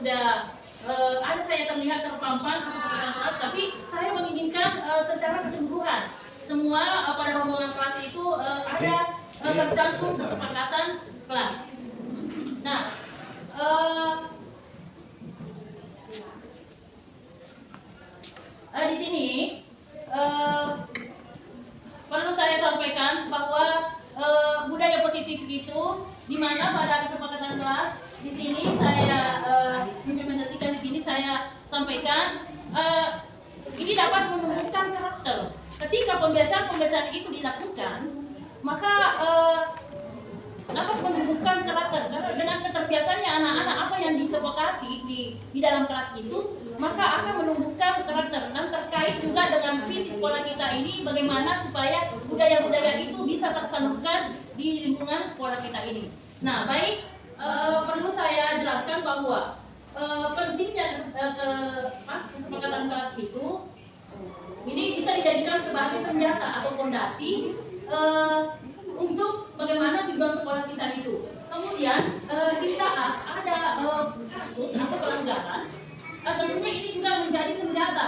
ada saya terlihat terpampang kesepakatan kelas, tapi saya menginginkan secara keseluruhan semua pada rombongan kelas itu ada tercantum kesepakatan kelas. Nah, di sini perlu saya sampaikan bahwa budaya positif itu di mana pada kesepakatan kelas di sini saya implementasikan, di sini saya sampaikan ini dapat menumbuhkan karakter. Ketika pembiasaan itu dilakukan, maka dapat menumbuhkan karakter. Karena dengan keterbiasaannya anak-anak apa yang disepakati di dalam kelas itu, maka akan menumbuhkan karakter. Dan terkait juga dengan visi sekolah kita ini, bagaimana supaya budaya-budaya itu bisa tersalurkan di lingkungan sekolah kita ini. Nah, baik, perlu saya jelaskan bahwa pentingnya kesepakatan kelas itu ini bisa dijadikan sebagai senjata atau fondasi untuk bagaimana tujuan sekolah kita itu. Kemudian di saat ada kasus atau pelanggaran, tentunya ini juga menjadi senjata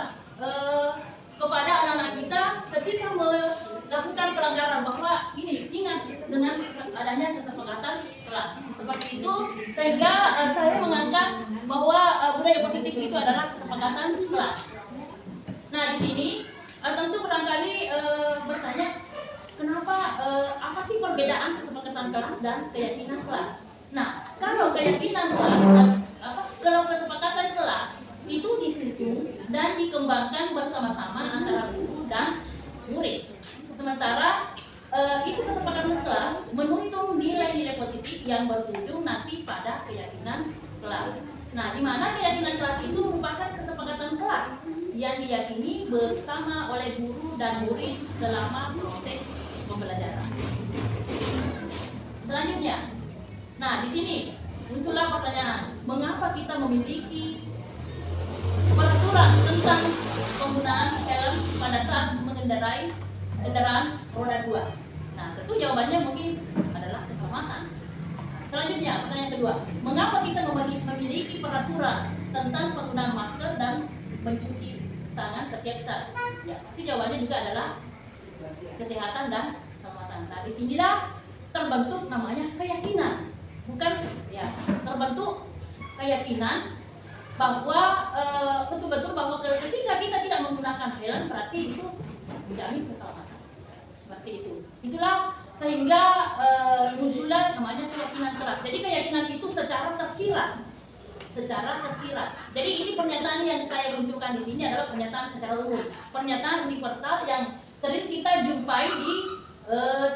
kepada anak-anak kita ketika melakukan pelanggaran, bahwa ini ingat dengan adanya kesepakatan kelas seperti itu, sehingga saya mengangkat bahwa budaya positif itu adalah kesepakatan kelas. Nah, di sini tentu barangkali bertanya, kenapa apa sih perbedaan kesepakatan kelas dan keyakinan kelas? Nah, kalau keyakinan kelas kalau kesepakatan kelas itu disusun dan dikembangkan bersama-sama antara guru dan murid. Sementara itu kesepakatan kelas menuntun nilai-nilai positif yang berujung nanti pada keyakinan kelas. Nah, di mana keyakinan kelas itu merupakan kesepakatan kelas yang diyakini bersama oleh guru dan murid selama proses pembelajaran. Selanjutnya, sini muncullah pertanyaan, mengapa kita memiliki peraturan tentang penggunaan helm pada saat mengendarai kendaraan roda 2? Nah, tentu jawabannya mungkin adalah keselamatan. Selanjutnya, pertanyaan kedua, mengapa kita memiliki peraturan tentang penggunaan masker dan mencuci tangan setiap saat? Ya, pasti jawabannya juga adalah kesehatan dan keselamatan. Nah, disinilah terbentuk namanya keyakinan, bukan ya, terbentuk keyakinan bahwa betul-betul bahwa ketika kita tidak menggunakan helm berarti itu menjamin keselamatan. Seperti itu. Itulah sehingga muncullah namanya keyakinan kelas. Jadi keyakinan itu secara tersirat. Jadi ini pernyataan yang saya munculkan di sini adalah pernyataan secara umum, pernyataan universal yang sering kita jumpai di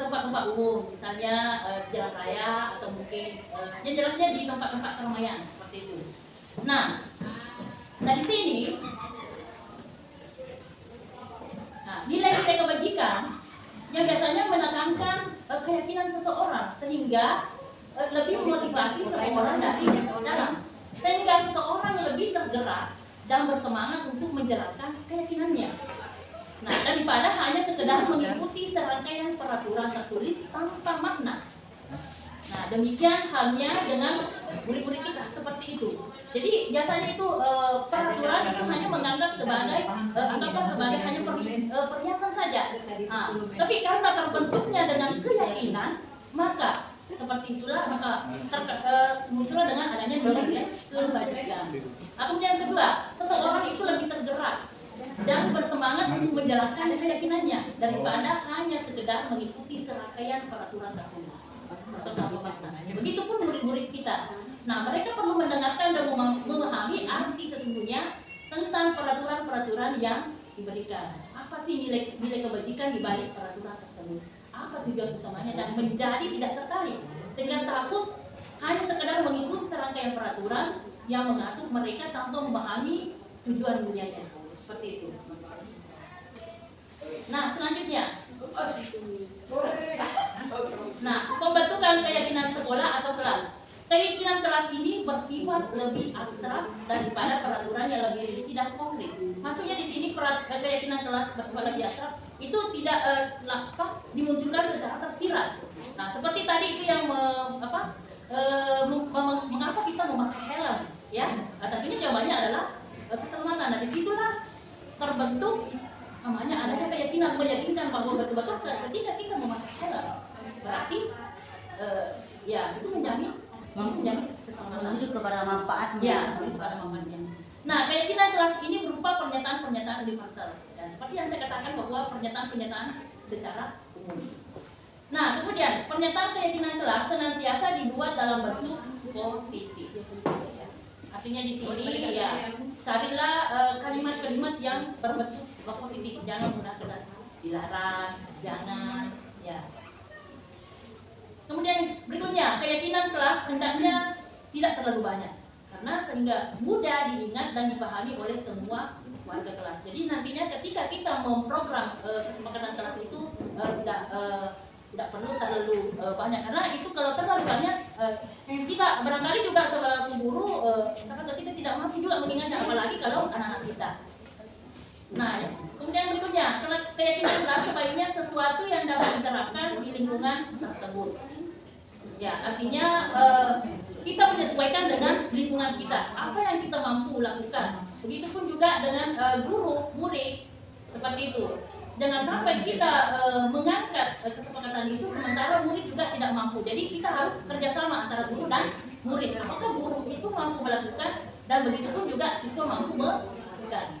tempat-tempat umum, misalnya jalan raya atau mungkin yang jelasnya di tempat-tempat keramaian seperti itu. Nah di sini, nilai-nilai kebajikan yang biasanya menekankan keyakinan seseorang sehingga lebih memotivasi seseorang dari dalam, sehingga seseorang lebih tergerak dan bersemangat untuk menjalankan keyakinannya. Nah, daripada hanya sekedar mengikuti serangkaian peraturan tertulis tanpa makna. Nah, demikian halnya dengan murid-murid kita seperti itu. Jadi biasanya itu peraturan itu hanya menganggap sebagai anggaplah sebagai hanya perhiasan saja. Nah, tapi karena terbentuknya dengan keyakinan, maka seperti itulah maka muncullah dengan adanya nilai kebajikan. Kemudian yang kedua, seseorang itu lebih tergerak dan bersemangat untuk menjalankan keyakinannya daripada hanya sekedar mengikuti serangkaian peraturan tertulis. Begitupun murid-murid kita. Nah, mereka perlu mendengarkan dan memahami arti sesungguhnya tentang peraturan-peraturan yang diberikan. Apa sih nilai kebajikan di balik peraturan tersebut? Apa tujuan utamanya dan menjadi tidak tertarik sehingga takut hanya sekedar mengikuti serangkaian peraturan yang mengatur mereka tanpa memahami tujuan dunianya. Seperti itu. Nah, selanjutnya. Nah, pembentukan keyakinan sekolah atau kelas. Keyakinan kelas ini bersifat lebih abstrak daripada peraturan yang lebih rinci dan konkret. Maksudnya di sini keyakinan kelas bersifat lebih abstrak itu tidak dimunculkan secara tersirat. Nah, seperti tadi itu yang mengapa kita memakai helm, ya? Tentunya jawabannya adalah keselamatan. Nah, disitulah terbentuk namanya adanya keyakinan, meyakinkan bahwa betul-betul ketika kita memakai helm berarti ya itu menjamin keselamatan, menuju kepada manfaatnya. Ya, kepada manfaatnya. Nah, keyakinan kelas ini berupa pernyataan-pernyataan universal. Ya, seperti yang saya katakan bahwa pernyataan-pernyataan secara umum. Nah, kemudian pernyataan keyakinan kelas senantiasa dibuat dalam bentuk positif. Ya. Artinya di sini ya carilah kalimat-kalimat yang berbentuk positif. Jangan menggunakan dilarang, jangan, ya. Kemudian berikutnya, keyakinan kelas hendaknya tidak terlalu banyak karena sehingga mudah diingat dan dipahami oleh semua warga kelas. Jadi nantinya ketika kita memprogram kesepakatan kelas itu tidak perlu terlalu banyak karena itu kalau terlalu banyak kita barangkali juga sebagai guru kita tidak mampu juga mengingatnya, apalagi kalau anak-anak kita. Nah, kemudian berikutnya, keyakinan kelas sebaiknya sesuatu yang dapat diterapkan di lingkungan tersebut. Ya, artinya kita menyesuaikan dengan lingkungan kita, apa yang kita mampu lakukan. Begitupun juga dengan guru, murid, seperti itu. Jangan sampai kita mengangkat kesepakatan itu sementara murid juga tidak mampu. Jadi kita harus kerjasama antara guru dan murid. Apakah guru itu mampu melakukan dan begitupun juga siswa mampu melakukan.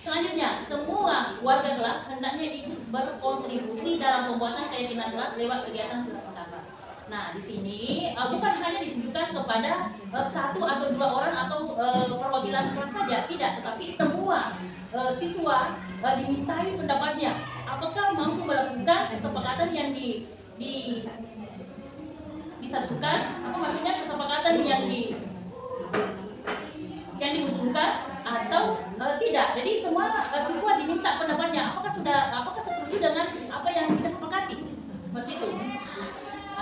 Selanjutnya, semua warga kelas hendaknya ikut berkontribusi dalam pembuatan keyakinan kelas lewat kegiatan surat pendapat. Nah, di sini bukan hanya ditujukan kepada satu atau dua orang atau perwakilan kelas saja, tidak, tetapi semua siswa dimintai pendapatnya. Apakah mampu melakukan kesepakatan yang disatukan? Apa maksudnya kesepakatan yang diusulkan atau tidak? Jadi semua siswa diminta pendapatnya. Apakah setuju dengan apa yang kita sepakati? Seperti itu.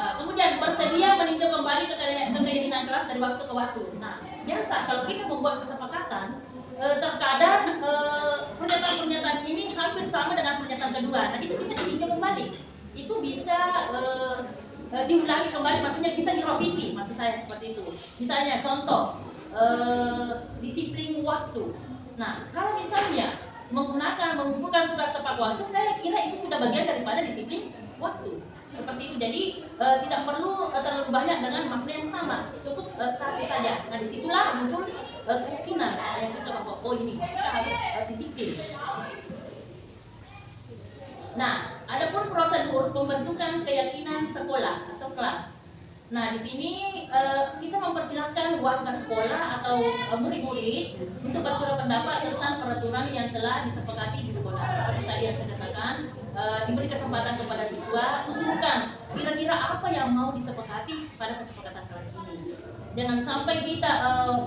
Kemudian bersedia meninjau kembali kembali ke keyakinan kelas dari waktu ke waktu. Nah, biasa kalau kita membuat kesepakatan, terkadang pernyataan-pernyataan ini hampir sama dengan pernyataan kedua. Nah, itu bisa ditinjau kembali. Itu bisa diulangi kembali, maksudnya bisa direvisi, maksud saya seperti itu. Misalnya contoh disiplin waktu. Nah, kalau misalnya mengumpulkan tugas tepat waktu, saya kira itu sudah bagian daripada disiplin waktu. Seperti itu. Jadi tidak perlu terlalu banyak dengan makna yang sama, cukup satu saja. Nah, disitulah muncul keyakinan yang kita bahwa oh ini kita harus disiplin. Nah, adapun prosedur pembentukan keyakinan sekolah atau kelas. Nah, di sini kita mempersilahkan warga sekolah atau murid-murid untuk bertukar pendapat tentang peraturan yang telah disepakati di sekolah. Seperti tadi yang saya katakan, diberi kesempatan kepada siswa usulkan kira-kira apa yang mau disepakati pada kesepakatan kelas ini. Jangan sampai kita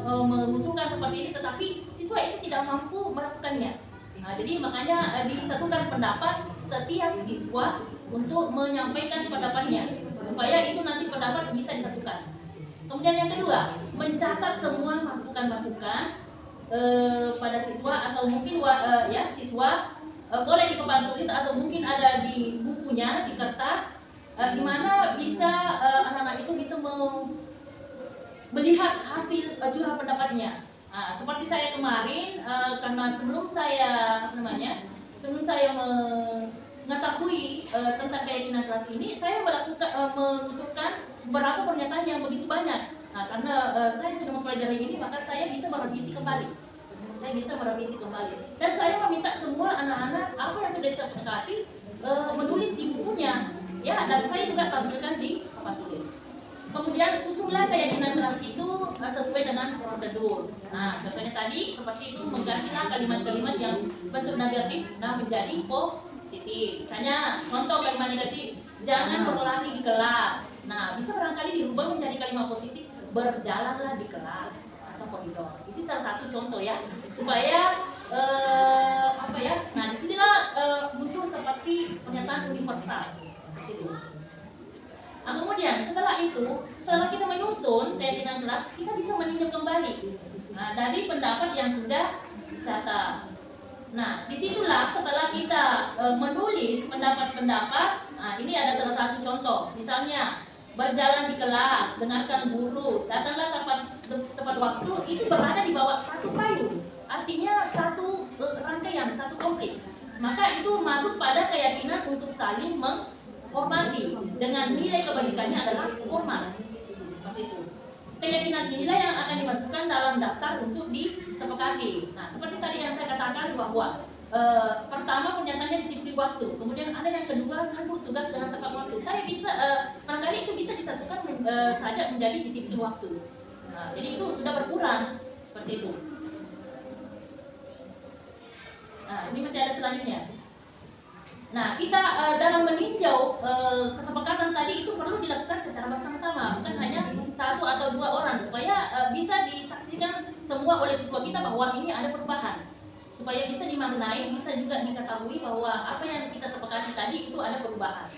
mengusulkan seperti ini, tetapi siswa itu tidak mampu melakukannya. Nah, jadi makanya disatukan pendapat setiap siswa untuk menyampaikan pendapatnya, supaya itu nanti pendapat bisa disatukan. Kemudian yang kedua, mencatat semua masukan-masukan pada siswa atau mungkin siswa boleh di papan tulis atau mungkin ada di bukunya, di kertas, di mana bisa anak-anak itu bisa melihat hasil curah pendapatnya. Nah, seperti saya kemarin, karena sebelum saya mengetahui tentang keyakinan kelas ini, saya mengusulkan beberapa pernyataan yang begitu banyak. Nah, karena saya sudah mempelajari ini, maka saya bisa merevisi kembali. Dan saya meminta semua anak-anak apa yang sudah disepakati menulis di bukunya, ya, dan saya juga tampilkan di papan tulis. Kemudian susunlah keyakinan kelas itu sesuai dengan prosedur. Nah, contohnya tadi seperti itu, menggantilah kalimat-kalimat yang bentuk negatif nah menjadi positif. Misalnya contoh kalimat negatif, jangan berlari di kelas. Nah, bisa barangkali dirubah menjadi kalimat positif, berjalanlah di kelas atau koridor. Itu salah satu contoh ya, supaya Nah, disinilah muncul seperti pernyataan universal seperti itu. Nah, kemudian setelah kita menyusun keyakinan kelas, kita bisa meninjau kembali dari pendapat yang sudah dicatat. Nah, disitulah setelah kita menulis pendapat-pendapat, nah ini ada salah satu contoh. Misalnya, berjalan di kelas, dengarkan guru, datanglah tepat waktu, itu berada di bawah satu payung. Artinya satu rangkaian, satu komplit. Maka itu masuk pada keyakinan untuk saling menghormati, dengan nilai kebajikannya adalah formal. Seperti itu. Keyakinan inilah yang akan dimasukkan dalam daftar untuk disepakati. Nah, seperti tadi yang saya katakan bahwa pertama pernyataannya disiplin waktu, kemudian ada yang kedua mengatur tugas dengan tepat waktu. Saya bisa barangkali itu bisa disatukan saja menjadi disiplin waktu. Nah, jadi itu sudah berkurang seperti itu. Nah, ini masih ada selanjutnya. Nah, kita dalam meninjau kesepakatan tadi itu perlu dilakukan secara bersama-sama, bukan hanya satu atau dua orang, supaya bisa disaksikan semua oleh siswa kita bahwa ini ada perubahan, supaya bisa dimaknai, bisa juga diketahui bahwa apa yang kita sepakati tadi itu ada perubahan.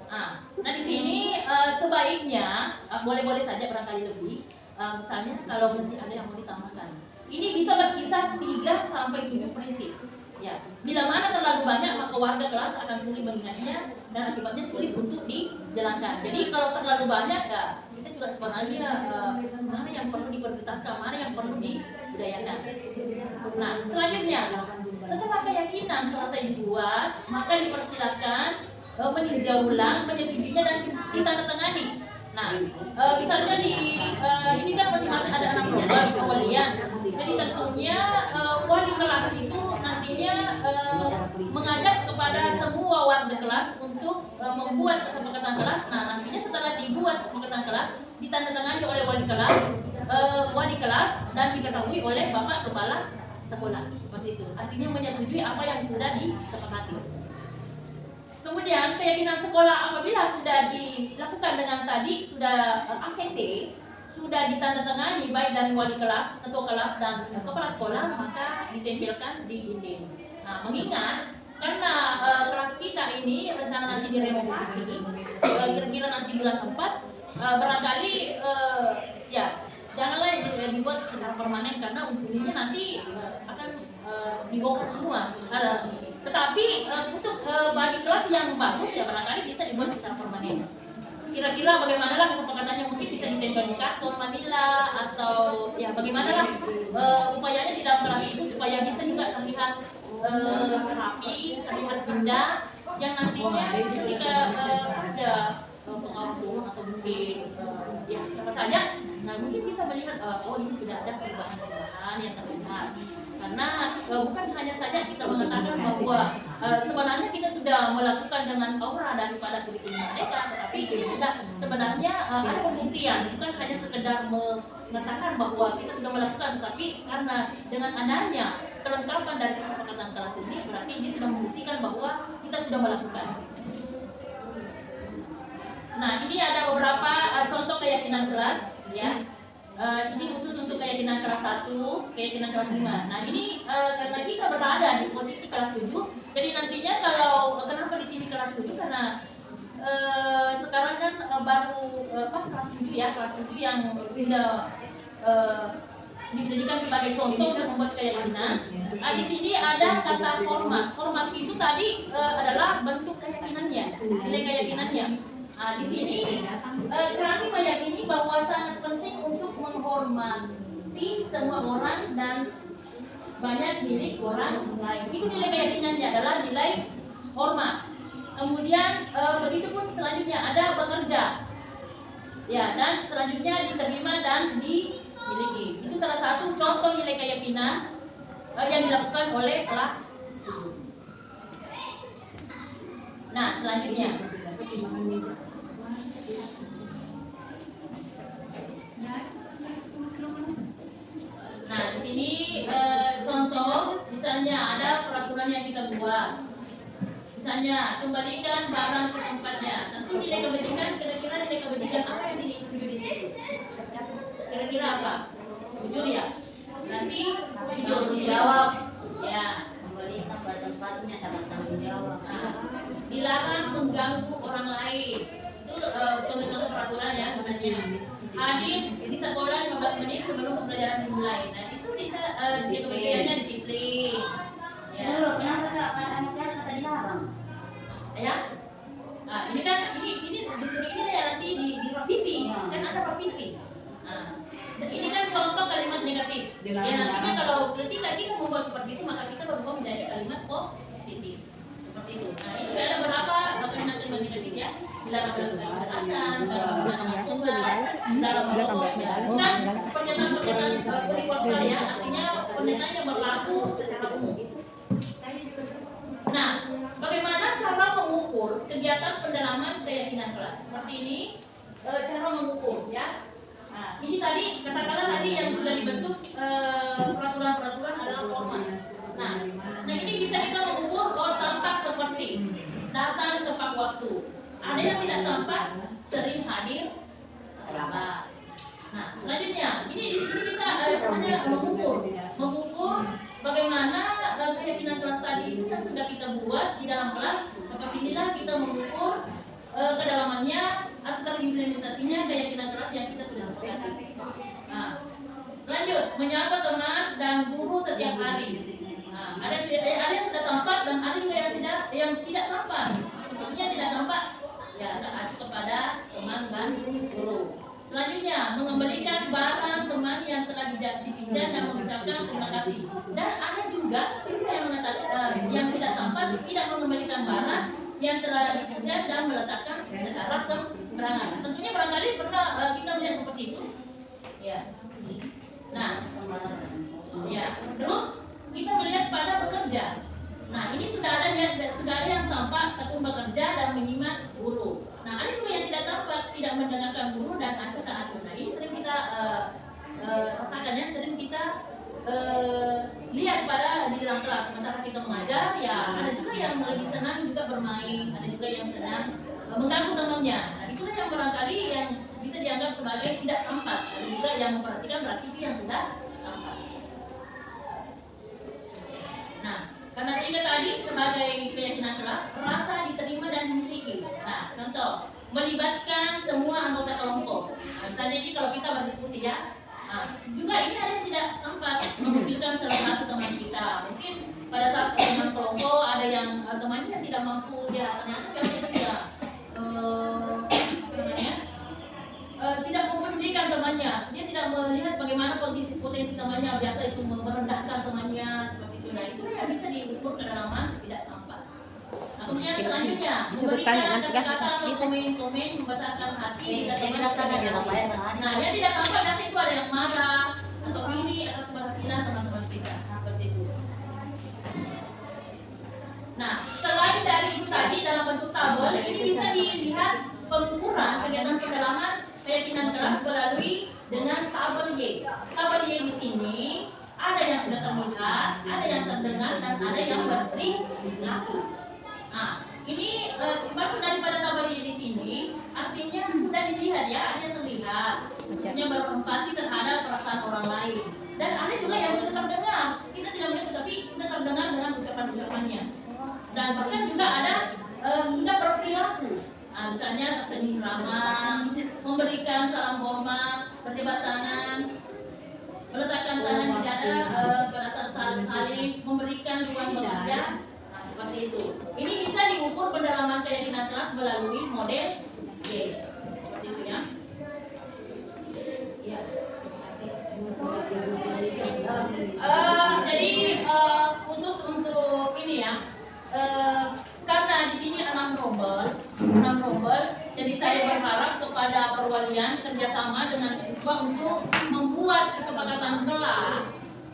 Nah di sini sebaiknya boleh-boleh saja barangkali lebih, misalnya kalau mesti ada yang mau ditambahkan. Ini bisa berkisar 3 sampai 7 prinsip. Ya, bila mana terlalu banyak maka warga kelas akan sulit mengingatnya dan akibatnya sulit untuk dijalankan. Jadi kalau terlalu banyak ya kita juga sebenarnya mana yang perlu diprioritaskan, mana yang perlu dibudayakan. Nah, selanjutnya setelah keyakinan selesai dibuat, maka dipersilakan meninjau ulang, menyetujuinya dan ditandatangani. Nah, misalnya ini kan masing-masing ada 6 program kewalian. Jadi tentunya wali kelas itu nantinya mengajak kepada semua warga kelas untuk membuat kesepakatan kelas. Nah, nantinya setelah dibuat kesepakatan kelas, ditandatangani oleh wali kelas dan diketahui oleh Bapak Kepala Sekolah. Seperti itu. Artinya menyetujui apa yang sudah disepakati. Kemudian keyakinan sekolah apabila sudah dilakukan dengan tadi sudah ACC, sudah ditandatangani baik dari wali kelas, ketua kelas dan kepala sekolah, maka ditempelkan di dinding. Nah, mengingat karena kelas kita ini rencana nanti direnovasi, kira-kira nanti bulan 4, barangkali ya janganlah itu dibuat secara permanen karena ujungnya nanti akan dibongkar semua. Tetapi untuk bagi kelas yang bagus ya barangkali bisa dibuat secara permanen. Kira-kira bagaimana lah kesepakatannya, mungkin bisa ditempel di karton manila atau ya bagaimana lah upayanya di dalam kelas itu supaya bisa juga terlihat rapi, terlihat indah, yang nantinya ketika ada pengawas atau mungkin ya siapa saja, nah mungkin bisa melihat oh ini sudah ada perubahan-perubahan yang terlihat. Karena bukan hanya saja kita mengatakan bahwa sebenarnya kita sudah melakukan dengan aura daripada kurikulum merdeka, tetapi sudah sebenarnya ada pembuktian, bukan hanya sekedar mengatakan bahwa kita sudah melakukan, tapi karena dengan adanya kelengkapan dari kesepakatan kelas ini, berarti ini sudah membuktikan bahwa kita sudah melakukan. Nah, ini ada beberapa contoh keyakinan kelas, ya. Ini khusus untuk keyakinan kelas 1, keyakinan kelas 5. Nah, ini karena kita berada di posisi kelas 7, jadi nantinya kalau kenapa di sini kelas 7 karena sekarang kan baru kelas 7 ya, kelas 7 yang sudah dijadikan sebagai contoh untuk membuat keyakinan. Nah, di sini ada kata format. Format itu tadi adalah bentuk keyakinannya, nilai keyakinannya. Nah, di sini kami meyakini bahwa sangat penting untuk menghormati semua orang dan banyak milik orang lain. Itu nilai keyakinannya adalah nilai hormat. Kemudian begitu pun selanjutnya ada bekerja. Ya, dan selanjutnya diterima dan dimiliki. Itu salah satu contoh nilai keyakinan yang dilakukan oleh kelas 7. Nah, selanjutnya nah, di sini contoh, misalnya ada peraturan yang kita buat. Misalnya, kembalikan barang ke tempatnya. Tentu nilai kebajikan, kira-kira nilai kebajikan apa yang dituju di situ? Kira-kira apa? Jujur ya? Nanti jujur jawab. Ya, kembalikan pada tempatnya dapat tanggung jawab. Nah, dilarang mengganggu orang lain. Itu contoh-contoh peraturan ya, misalnya hadir di sekolah 15 menit sebelum pembelajaran dimulai. Nah, itu bisa kebagiannya disiplin. Ya. Kenapa enggak anak-anak kata dilarang? Ya. Nah, ini kan ini disuruh ini ya nanti direvisi. Kan ada revisi. Nah, dan ini kan contoh kalimat negatif. Ya nantinya kalau ketika kita membuat seperti itu maka kita berubah menjadi kalimat positif. Seperti itu. Nah, ini ada berapa kalimat-kalimat negatif ya? Dilarang melakukan kekerasan, dalam narkoba, dalam merokok. Kan pernyataan-pernyataan universal ya, artinya pernyataan yang berlaku secara umum. Nah, bagaimana cara mengukur kegiatan pendalaman keyakinan kelas? Seperti ini, cara mengukur ya. Nah, ini tadi katakanlah tadi yang sudah dibentuk peraturan-peraturan adalah format. Nah, ini bisa kita mengukur tampak seperti datang tepat waktu. Ada yang tidak tampak, sering hadir, terlambat. Nah, selanjutnya ini bisa caranya mengukur bagaimana keyakinan kelas tadi itu yang sudah kita buat di dalam kelas. Seperti inilah kita mengukur kedalamannya atau terimplementasinya keyakinan kelas yang kita sudah sepakati. Nah, lanjut menyapa teman dan guru setiap hari. Nah, ada yang sudah tampak dan ada juga yang tidak tampak. Sepertinya tidak tampak, ya taat kepada teman dan guru. Selanjutnya, mengembalikan barang teman yang telah dipinjam dan mengucapkan terima kasih. Dan ada juga yang mengatakan yang tidak tampak tidak mengembalikan barang yang telah dipinjam dan meletakkan secara sembarangan. Tentunya barangkali pernah kita melihat seperti itu. Ya. Nah, ya. Terus kita melihat pada bekerja. Nah, ini sudah ada yang tampak tekun bekerja dan menyimak guru. Nah, ada juga yang tidak tampak, tidak mendengarkan guru dan acak tak acak. Nah, ini sering kita rasakan ya, sering kita lihat pada di dalam kelas. Sementara kita mengajar, ya ada juga yang lebih senang juga bermain, ada juga yang senang mengganggu temannya. Nah, itulah yang barangkali yang bisa dianggap sebagai tidak tampak. Ada juga yang memperhatikan berarti itu yang sudah tampak. Nah, karena tiga tadi sebagai keyakinan kelas, rasa diterima dan dimiliki. Nah, contoh, melibatkan semua anggota kelompok. Misalnya ini kalau kita berdiskusi ya, juga ini ada yang tidak tampak mengumpulkan salah satu teman kita. Mungkin pada saat teman kelompok ada yang temannya tidak mampu, ya ternyata dia tidak tidak mempedulikan temannya, dia tidak melihat bagaimana potensi temannya, biasa itu merendahkan temannya seperti itu. Nah itu ya bisa diukur kedalaman tidak tampak. Nah, kemudian selanjutnya bisa bertanya nanti kan kata-kata atau bisa komen-komen membesarkan hati. Nah ya yang tidak tampak nanti itu ada yang marah atau iri atas keberhasilan teman-teman kita seperti itu. Nah selain dari itu tadi dalam bentuk tabel ini bisa dilihat pengukuran kegiatan pendalaman keyakinan kelas melalui dengan tabel Y. Tabel Y di sini ada yang sudah terlihat, ada yang terdengar, dan ada yang berperilaku. Nah, ini maksud daripada tabel Y di sini artinya sudah dilihat ya, ada yang terlihat, yang berempati terhadap perasaan orang lain, dan ada juga yang sudah terdengar. Kita tidak melihat tetapi sudah terdengar dengan ucapan-ucapannya, dan bahkan juga ada sudah berperilaku. Nah, misalnya tersenyum ramah, memberikan salam hormat, berdebat tangan, meletakkan tangan di dada pada saat saling memberikan ruang bekerja. Nah, seperti itu. Ini bisa diukur pendalaman keyakinan kelas melalui model Y. Seperti itu ya. Ya. Jadi khusus untuk ini ya. Karena di sini 6 rombel, jadi saya berharap kepada perwalian kerjasama dengan siswa untuk membuat kesepakatan kelas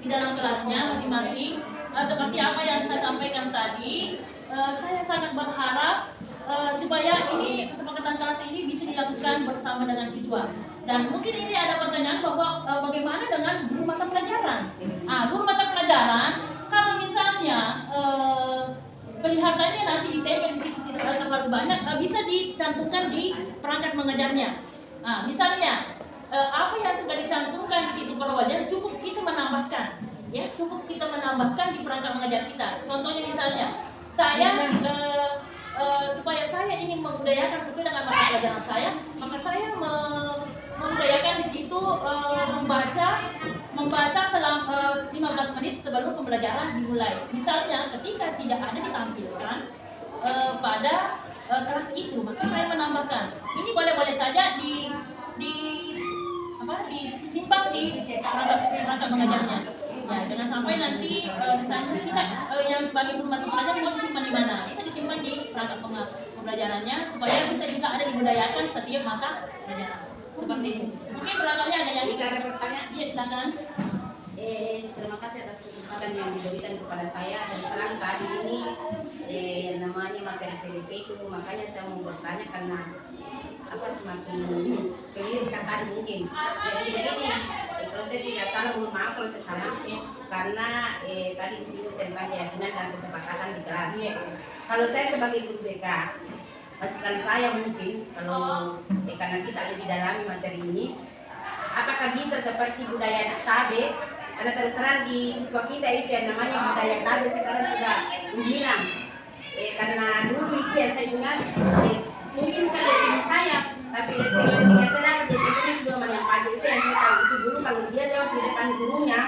di dalam kelasnya masing-masing. Seperti apa yang saya sampaikan tadi, saya sangat berharap supaya ini kesepakatan kelas ini bisa dilakukan bersama dengan siswa. Dan mungkin ini ada pertanyaan bahwa bagaimana dengan guru mata pelajaran? Guru mata pelajaran kalau misalnya kelihatannya nanti ditempel di situ tidak terlalu banyak, bisa dicantumkan di perangkat mengajarnya. Nah, misalnya apa yang sudah dicantumkan di situ perwalian cukup kita menambahkan, ya cukup kita menambahkan di perangkat mengajar kita. Contohnya misalnya saya supaya saya ingin membudayakan sesuai dengan mata pelajaran saya, maka saya membudayakan di situ membaca selama 15 menit sebelum pembelajaran dimulai. Misalnya ketika tidak ada ditampilkan pada kelas itu, maka saya menambahkan. Ini boleh-boleh saja disimpan di perangkat mengajarnya. Ya, jangan sampai nanti misalnya kita yang sebagai guru mata pelajaran mau disimpan di mana? Bisa disimpan di perangkat pembelajarannya supaya bisa juga ada dibudayakan setiap mata pelajaran. Seperti itu. Mungkin barangkali ada yang bisa ada pertanyaan? Iya, silakan. Terima kasih atas kesempatan yang diberikan kepada saya, dan terang tadi ini namanya materi TDP itu, makanya saya mau bertanya karena semakin clear kan tadi mungkin. Jadi begini, kalau saya tidak salah, mohon maaf kalau saya salah, karena tadi disebut tentang keyakinan dan kesepakatan di kelas. Kalau saya sebagai guru BK, masukan saya mungkin kalau karena kita lebih dalami materi ini, apakah bisa seperti budaya tabe? Karena terus terang di siswa kita itu yang namanya budaya tabe sekarang sudah menghilang. Karena dulu itu yang saya ingat, mungkin bukan dari tim saya, tapi dari tim yang saya dapat di sini juga yang pagi itu yang saya tahu itu dulu kalau dia lewat di depan gurunya,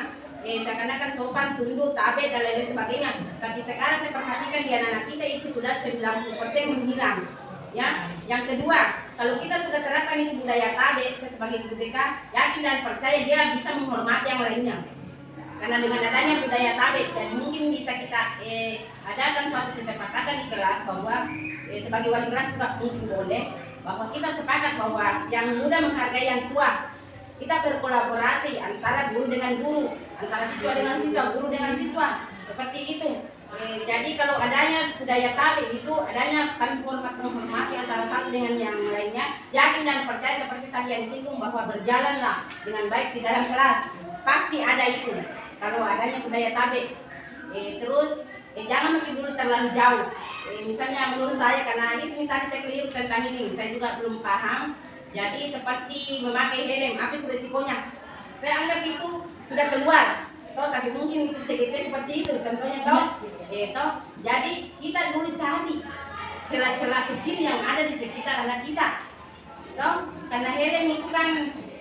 seakan-akan sopan, tunduk, tabe dan lain sebagainya. Tapi sekarang saya perhatikan di anak-anak kita itu sudah 90% menghilang. Ya, yang kedua, kalau kita sudah terapkan itu budaya tabe, saya sebagai guru BK yakin dan percaya dia bisa menghormati yang lainnya. Karena dengan adanya budaya tabe, dan mungkin bisa kita adakan suatu kesepakatan di kelas bahwa sebagai wali kelas juga mungkin boleh bahwa kita sepakat bahwa yang muda menghargai yang tua. Kita berkolaborasi antara guru dengan guru, antara siswa dengan siswa, guru dengan siswa, seperti itu. Jadi kalau adanya budaya tabe itu adanya saling menghormati antara satu dengan yang lainnya, yakin dan percaya seperti tadi yang disinggung bahwa berjalanlah dengan baik di dalam kelas, pasti ada itu kalau adanya budaya tabe. Terus jangan makin dulu terlalu jauh. Misalnya menurut saya, karena itu tadi saya keliru tentang ini, saya juga belum paham. Jadi seperti memakai helm, apa itu resikonya? Saya anggap itu sudah keluar. Tapi mungkin itu CGP seperti itu contohnya toh. Jadi kita dulu celah-celah kecil yang ada di sekitar anak kita. Toh, karena helm itu kan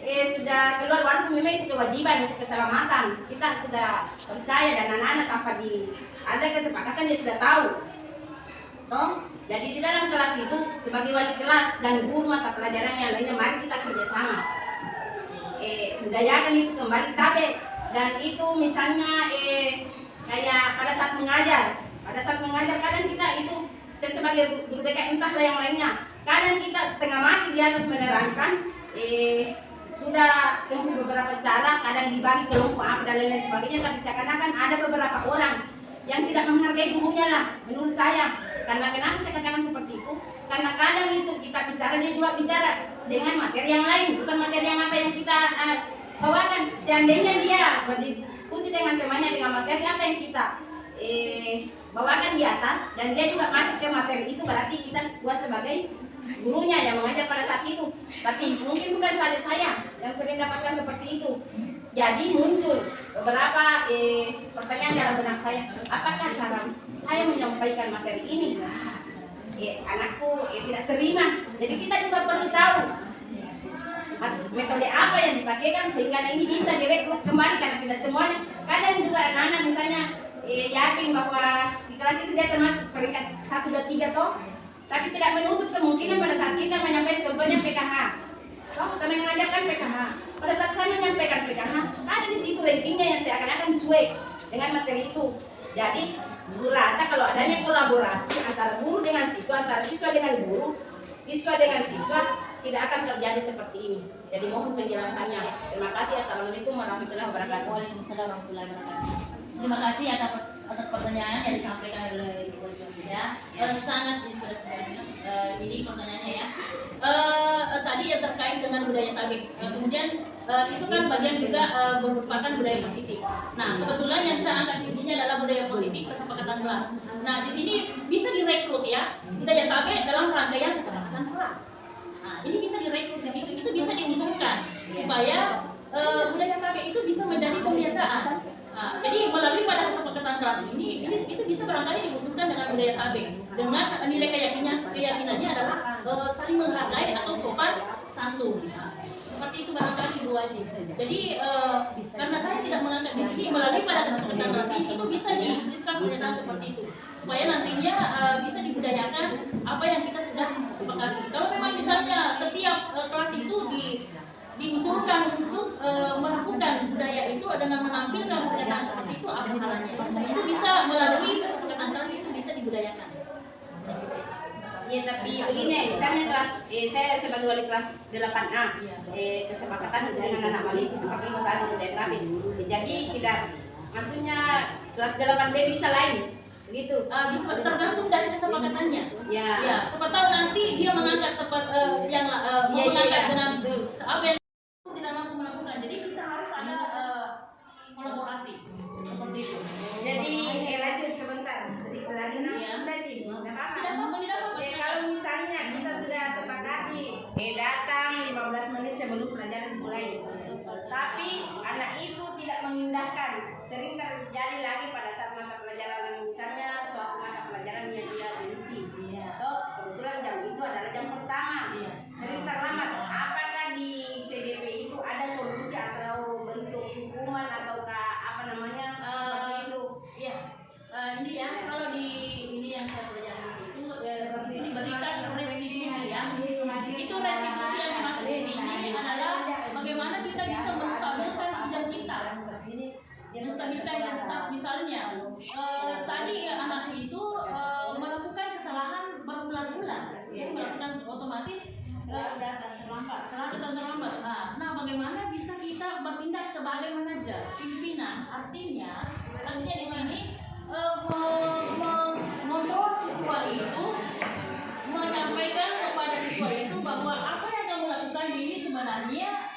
sudah keluar, walaupun memang itu kewajiban untuk keselamatan. Kita sudah percaya dan anak-anak apa ada kesepakatan dia sudah tahu. Toh, jadi di dalam kelas itu sebagai wali kelas dan guru mata pelajaran yang lainnya, mari kita kerjasama. Budayakan itu kembali tabe, dan itu misalnya kayak pada saat mengajar kadang kita itu saya sebagai guru BK entahlah yang lainnya, kadang kita setengah mati di atas menerangkan sudah tempuh beberapa cara, kadang dibagi kelompok apa dan lain-lain sebagainya, tapi seakan-akan ada beberapa orang yang tidak menghargai gurunya lah menurut saya. Karena kenapa saya katakan seperti itu? Karena kadang itu kita bicara, dia juga bicara dengan materi yang lain, bukan materi yang apa yang kita bawakan. Seandainya dia berdiskusi dengan temannya dengan materi apa yang kita bawakan di atas, dan dia juga masuk ke materi itu, berarti kita buat sebagai gurunya yang mengajar pada saat itu. Tapi mungkin bukan saja saya yang sering dapatkan seperti itu. Jadi muncul beberapa pertanyaan dalam benak saya, apakah cara saya menyampaikan materi ini anakku tidak terima. Jadi kita juga perlu tahu metode apa yang dipakaikan sehingga ini bisa direkrut kembali, karena tidak semuanya. Kadang juga anak-anak misalnya yakin bahwa di kelas itu dia termasuk peringkat 1, 2, 3 toh, tapi tidak menutup kemungkinan pada saat kita menyampaikan contohnya PKH. Toh, saya mengajarkan PKH. Pada saat saya menyampaikan PKH, ada di situ rankingnya yang seakan-akan cuek dengan materi itu. Jadi, guru rasa kalau adanya kolaborasi antara guru dengan siswa, antara siswa dengan guru, siswa dengan siswa, tidak akan terjadi seperti ini. Jadi mohon penjelasannya. Terima kasih. Assalamualaikum warahmatullahi wabarakatuh. Waalaikumsalam warahmatullahi wabarakatuh. Terima kasih atas pertanyaan yang disampaikan oleh Ibu ya. Sangat inspiratif. Ini pertanyaannya ya. Tadi yang terkait dengan budaya tabik. Kemudian itu kan bagian juga merupakan budaya positif. Nah, kebetulan yang saya angkat di sini adalah budaya positif kesepakatan kelas. Nah, di sini bisa direkrut ya budaya tabik dalam rangkaian kesepakatan kelas. Nah, ini bisa direkrut di situ, itu bisa diusulkan supaya budaya tabik itu bisa menjadi kebiasaan. Nah, jadi melalui pada kesepakatan kelas ini itu bisa barangkali diusulkan dengan budaya tabik dengan nilai keyakinannya adalah saling menghargai atau sopan santun. Seperti itu barangkali Bu Haji. Jadi karena saya tidak mengangkat di sini, melalui pada kesepakatan kelas ini itu bisa diberikan pernyataan seperti itu supaya nantinya bisa dibudayakan apa yang kita sudah sepakati. Kalau memang misalnya setiap kelas itu diusulkan untuk melakukan budaya itu dengan menampilkan pernyataan seperti itu, apa salahnya? Itu bisa melalui kesepakatan kelas itu bisa dibudayakan. Ya, tapi begini, misalnya kelas saya sebagai wali kelas 8A, kesepakatan dengan anak wali itu seperti itu tadi budaya tabik. Jadi tidak, maksudnya kelas 8B bisa lain, begitu. Bisa tergantung dari kesepakatannya. Ya. Ya, siapa tahu nanti dia mengangkat yang mengangkat dengan apa yang tidak mampu melakukan. Jadi kita harus ada kolaborasi seperti itu. Jadi lanjut sebentar, sedikit lagi lagi. Tidak apa-apa. Kalau misalnya kita sudah sepakati, datang 15 menit sebelum pelajaran dimulai, tapi anak itu tidak mengindahkan, sering terjadi lagi pada saat mata pelajaran, misalnya suatu mata pelajaran yang dia benci. Toh kebetulan jam itu adalah jam pertama, sering terlambat. Apakah di CDP itu ada solusi atau bentuk hukuman ataukah apa namanya seperti itu? Iya. Ini ya, kalau di ini yang saya pelajari itu seperti ini berikan restitusi ya. Itu restitusi yang dimaksud di sini adalah bagaimana kita bisa menstabilkan identitas. Menstabilkan identitas misalnya tadi anak itu melakukan kesalahan berbulan-bulan, melakukan otomatis selalu terlambat. Nah, bagaimana bisa kita bertindak sebagai manajer pimpinan? Artinya di sini mengontrol siswa itu, menyampaikan kepada siswa itu bahwa apa yang kamu lakukan ini sebenarnya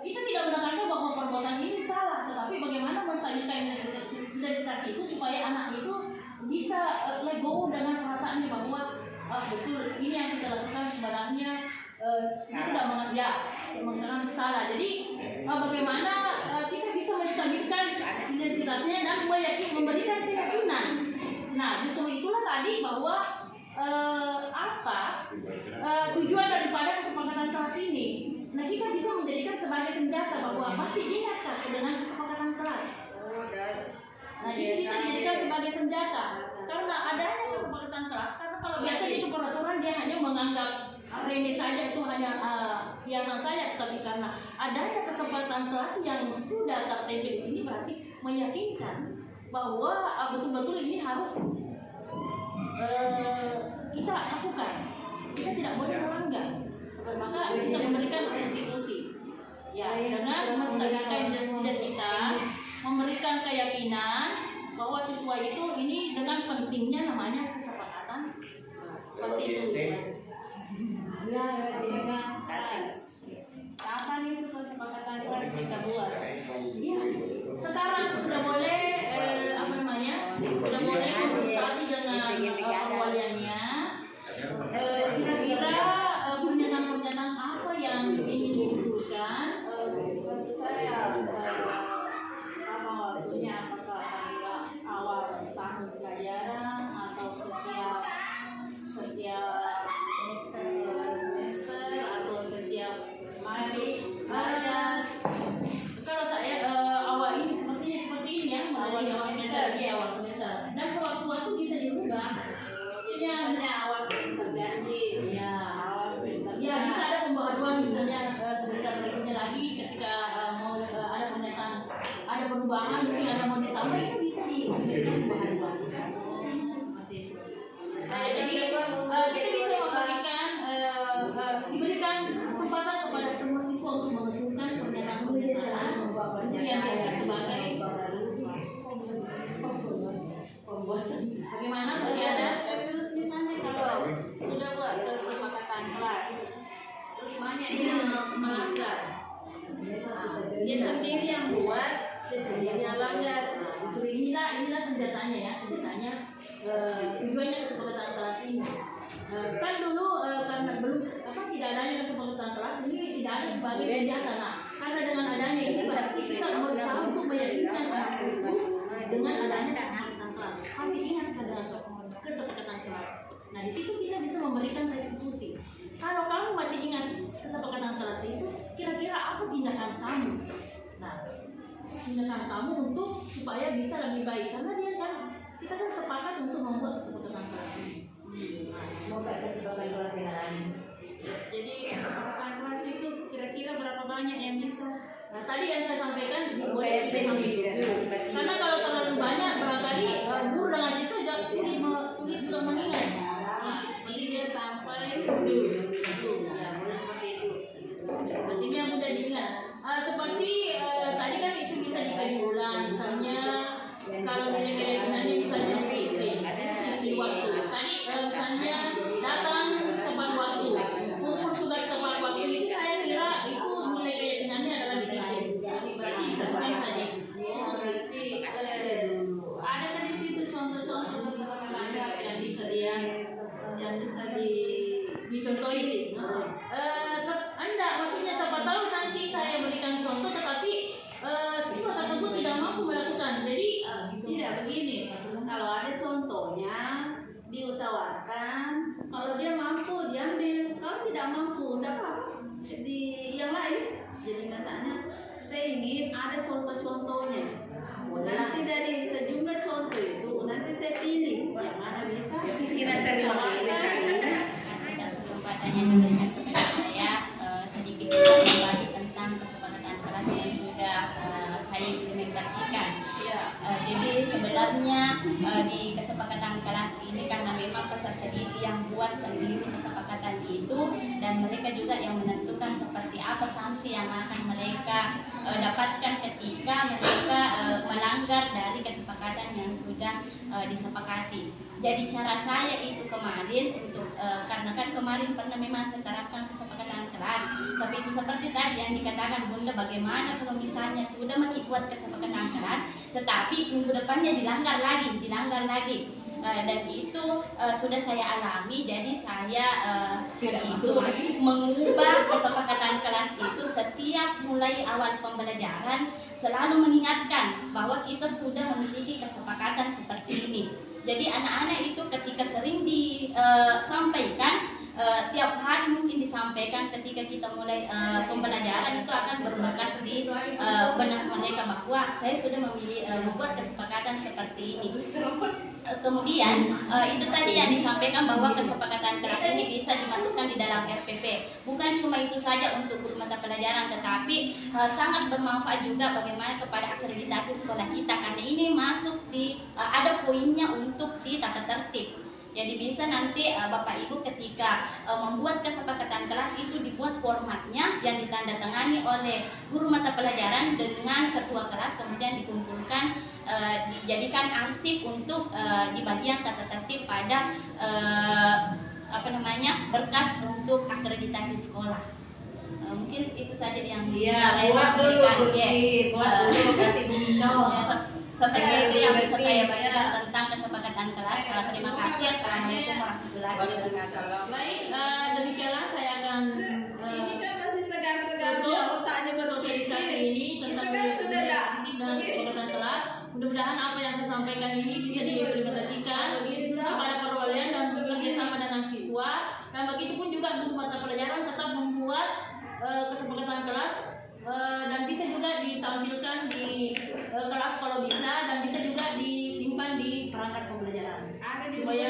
kita tidak menekankan bahwa perbuatan ini salah, tetapi bagaimana menstabilkan identitas itu supaya anak itu bisa legowo dengan perasaannya bahwa betul ini yang kita lakukan sebenarnya kita tidak mengatakan salah. Jadi bagaimana kita bisa menstabilkan identitasnya dan memberikan keyakinan. Nah, justru itulah tadi bahwa tujuan daripada kesepakatan kelas ini. Nah, kita bisa menjadikan sebagai senjata bahwa masih ingatkah dengan kesepakatan kelas? Nah, ini bisa dijadikan sebagai senjata karena adanya kesepakatan kelas. Karena kalau biasanya itu peraturan dia hanya menganggap remeh saja, itu hanya hiasan saja, tapi karena adanya kesepakatan kelas yang sudah tertempel di sini berarti meyakinkan bahwa betul-betul ini harus kita lakukan. Kita tidak boleh melanggar. Maka kita memberikan restitusi. Ya, dengan menstabilkan identitas, memberikan keyakinan bahwa siswa itu ini dengan pentingnya namanya kesepakatan. Seperti itu. Ya, terima kasih. Kapan itu kesepakatan kelas kita buat? Ya, sekarang sudah boleh sudah boleh konsultasi dengan perwaliannya. Kira-kira pernyataan-pernyataan apa yang ingin diusulkan? Maksud saya apa waktunya, apakah pada awal tahun pelajaran atau setiap semester atau setiap masih belajar? Kalau saya awal ini sepertinya seperti ini ya, mulai awal semester. Dan sewaktu-waktu bisa dirubah. Misalnya awal semester ganti, awal semester. Ya, bisa ada pembaharuan misalnya semester berikutnya lagi ketika mau ada pernyataan, ada perubahan, mungkin ada mau ditambah, itu bisa diberikan pembaharuan. Seperti itu. Nah, jadi kita bisa diberikan kesempatan kepada semua siswa untuk mengusulkan pernyataan-pernyataan yang dianggap sebagai pembuatan. Bagaimana masih ada? Terus misalnya kalau sudah buat kesepakatan kelas, terus banyak yang melanggar, dia sendiri yang buat, dia sendiri yang langgar. Justru inilah senjatanya ya, tujuannya kesepakatan kelas ini. Kan dulu karena tidak adanya kesepakatan kelas ini tidak ada sebagai senjata. Nah, karena dengan adanya ini berarti kita berusaha untuk meyakinkan anak itu dengan adanya kesepakatan kelas. Pasti ingat pada kesepakatan kelas. Nah, di situ kita bisa memberikan restitusi. Kalau kamu masih ingat kesepakatan kelas itu, kira-kira apa tindakan kamu? Nah, tindakan kamu untuk supaya bisa lebih baik, karena kita kan sepakat untuk membuat kesepakatan kelas ini. Semoga kesepakatan kelas dengan lain. Jadi kesepakatan kelas itu kira-kira berapa banyak yang bisa? Nah, tadi yang saya sampaikan boleh 5 minggu. Karena kalau terlalu banyak barangkali guru dengan siswa sulit untuk mengingat. Nah, jadi dia sampai Ya, boleh seperti itu. Artinya mudah diingat. Seperti tadi kan itu bisa dikaji ulang, misalnya kalau nilai-nilainya misalnya di waktu. Tadi misalnya datang tepat waktu, umur tugas tepat waktu itu saya kira itu nilai keyakinannya adalah disiplin. Pasti dilakukan saja. berarti ada kan di situ contoh-contoh kesepakatan kelas yang bisa dicontohi. Anda maksudnya siapa tahu nanti saya berikan contoh tetapi siswa tersebut tidak mampu melakukan. Jadi tidak begini. Kalau ada contohnya diutawarkan, kalau dia mampu diambil, kalau tidak mampu tidak apa-apa di yang lain. Jadi misalnya saya ingin ada contoh-contohnya. Nanti dari sejumlah contoh itu nanti saya pilih yang mana bisa. Terima kasih atas kesempatan yang diberikan kepada saya. Sedikit berbagi tentang kesepakatan kelas yang sudah saya implementasikan. Jadi sebenarnya di kesepakatan kelas ini karena memang peserta didik yang buat sendiri kesepakatan itu dan mereka juga yang menentukan seperti apa sanksi yang akan mereka dapatkan ketika mereka melanggar dari kesepakatan yang sudah disepakati. Jadi cara saya itu kemarin untuk karena kan kemarin pernah memang saya terapkan kesepakatan kelas, tapi itu seperti tadi yang dikatakan Bunda, bagaimana kalau misalnya sudah membuat kesepakatan kelas tetapi minggu depannya dilanggar lagi. Dan itu sudah saya alami. Jadi saya itu mengubah kesepakatan kelas itu setiap mulai awal pembelajaran selalu mengingatkan bahwa kita sudah memiliki kesepakatan seperti ini. Jadi anak-anak itu ketika sering disampaikan, tiap hari mungkin disampaikan ketika kita mulai pembelajaran, itu akan berbekas di benak mereka bahwa saya sudah membuat kesepakatan seperti ini. Kemudian itu tadi yang disampaikan bahwa kesepakatan kelas ini bisa dimasukkan di dalam RPP. Bukan cuma itu saja untuk guru mata pelajaran, tetapi sangat bermanfaat juga bagaimana kepada akreditasi sekolah kita, karena ini masuk di ada poinnya untuk di tata tertib. Jadi bisa nanti Bapak Ibu ketika membuat kesepakatan kelas itu dibuat formatnya yang ditandatangani oleh guru mata pelajaran dengan ketua kelas, kemudian dikumpulkan dijadikan arsip untuk di bagian tata tertib pada berkas untuk akreditasi sekolah. Mungkin itu saja yang saya buat dulu sampaikan. buat dulu kasih bintang. Seperti itu yang bisa saya bagikan tentang kesepakatan kelas. Terima kasih. Assalamualaikum warahmatullahi wabarakatuh. Baik, demikianlah saya akan Ini kan masih segar-segar tutup otaknya sosialisasi ini tentang dan kesepakatan kelas. Mudah-mudahan apa yang saya sampaikan ini bisa diimplementasikan kepada perwalian dan bekerja sama dengan siswa. Dan begitu pun juga guru mata pelajaran tetap membuat kesepakatan kelas dan bisa juga ditampilkan di kelas kalau bisa, dan bisa juga disimpan di perangkat pembelajaran supaya